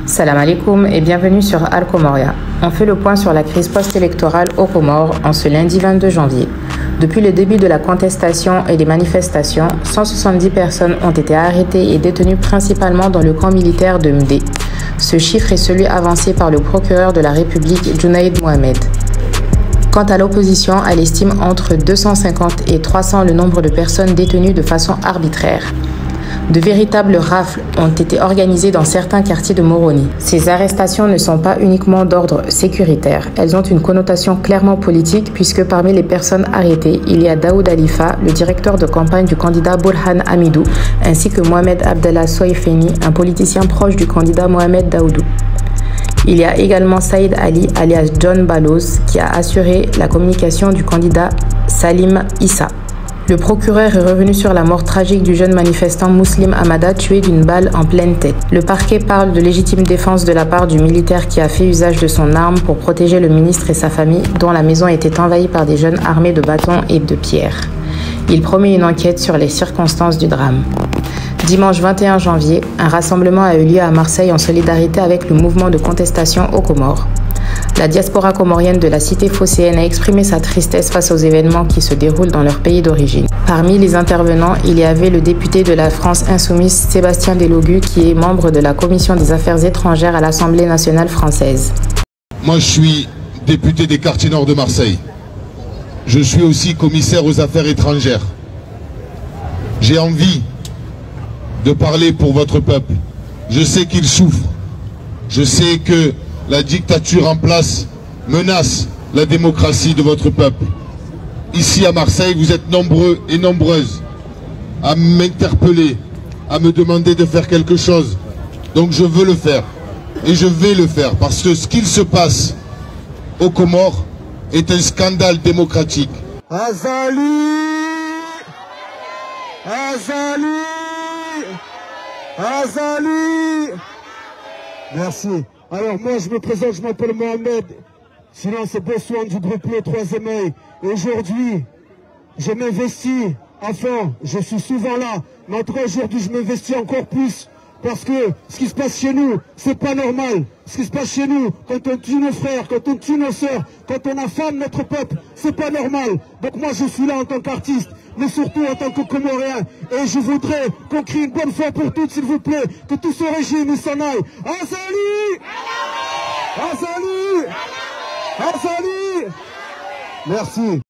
Salam alaikum et bienvenue sur Al-Comoria. On fait le point sur la crise post-électorale aux Comores en ce lundi 22 janvier. Depuis le début de la contestation et des manifestations, 170 personnes ont été arrêtées et détenues principalement dans le camp militaire de Mdé. Ce chiffre est celui avancé par le procureur de la République, Junaid Mohamed. Quant à l'opposition, elle estime entre 250 et 300 le nombre de personnes détenues de façon arbitraire. De véritables rafles ont été organisées dans certains quartiers de Moroni. Ces arrestations ne sont pas uniquement d'ordre sécuritaire. Elles ont une connotation clairement politique puisque parmi les personnes arrêtées, il y a Daoud Alifa, le directeur de campagne du candidat Burhan Hamidou, ainsi que Mohamed Abdallah Soifeni, un politicien proche du candidat Mohamed Daoudou. Il y a également Saïd Ali, alias John Balloz, qui a assuré la communication du candidat Salim Issa. Le procureur est revenu sur la mort tragique du jeune manifestant Muslim Hamada tué d'une balle en pleine tête. Le parquet parle de légitime défense de la part du militaire qui a fait usage de son arme pour protéger le ministre et sa famille, dont la maison était envahie par des jeunes armés de bâtons et de pierres. Il promet une enquête sur les circonstances du drame. Dimanche 21 janvier, un rassemblement a eu lieu à Marseille en solidarité avec le mouvement de contestation aux Comores. La diaspora comorienne de la cité phocéenne a exprimé sa tristesse face aux événements qui se déroulent dans leur pays d'origine. Parmi les intervenants, il y avait le député de la France insoumise Sébastien Delogu, qui est membre de la commission des affaires étrangères à l'Assemblée nationale française. Moi, je suis député des quartiers nord de Marseille. Je suis aussi commissaire aux affaires étrangères. J'ai envie de parler pour votre peuple. Je sais qu'il souffre. Je sais que la dictature en place menace la démocratie de votre peuple. Ici à Marseille, vous êtes nombreux et nombreuses à m'interpeller, à me demander de faire quelque chose. Donc je veux le faire. Et je vais le faire parce que ce qu'il se passe aux Comores est un scandale démocratique. Azali! Azali! Azali! Merci. Alors moi je me présente, je m'appelle Mohamed, sinon c'est Boswan du groupe Le Troisième Œil. Et aujourd'hui, je m'investis, enfin, je suis souvent là, mais aujourd'hui je m'investis encore plus. Parce que ce qui se passe chez nous, c'est pas normal. Ce qui se passe chez nous, quand on tue nos frères, quand on tue nos sœurs, quand on affame notre peuple, c'est pas normal. Donc moi je suis là en tant qu'artiste, mais surtout en tant que Comorien. Et je voudrais qu'on crie une bonne fois pour toutes, s'il vous plaît, que tout ce régime il s'en aille. Azali! Azali! Azali! Merci.